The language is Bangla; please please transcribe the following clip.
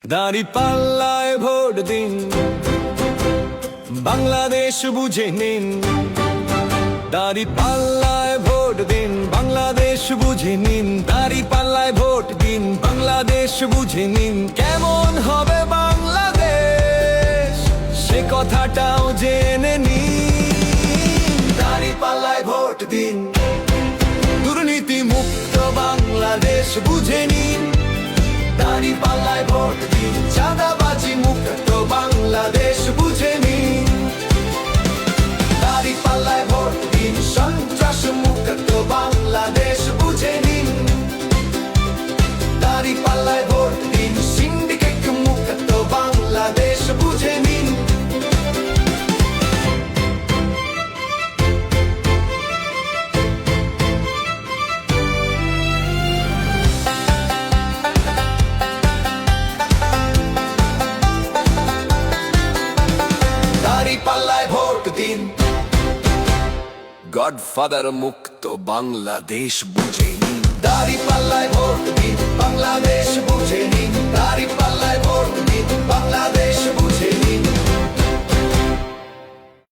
দাঁড়িপাল্লায় ভোট দিন, বাংলাদেশ বুঝে নিন। দাঁড়িপাল্লায় ভোট দিন, বাংলাদেশ বুঝে নিন। দাঁড়িপাল্লায় ভোট দিন, বাংলাদেশ বুঝে নিন। কেমন হবে বাংলাদেশ, সে কথাটাও জেনে নিন। দাঁড়িপাল্লায় ভোট দিন, দুর্নীতি মুক্ত বাংলাদেশ বুঝে নিন। দাঁড়িপাল্লায় ভোট দিন, চাঁদাবাজি মুক্ত বাংলাদেশ বুঝে নিন। দাঁড়িপাল্লায় ভোট দিন, সন্ত্রাস মুক্ত বাংলাদেশ বুঝে নিন। দাঁড়িপাল্লায় ভোট দিন, সিন্ডিকেট মুক্ত বাংলাদেশ বুঝে নিন। দাঁড়িপাল্লায় ভোট দিন, গডফাদার মুক্ত বাংলাদেশ বুঝে নিন। দাঁড়িপাল্লায় ভোট দিন, বাংলাদেশ বুঝে নিন।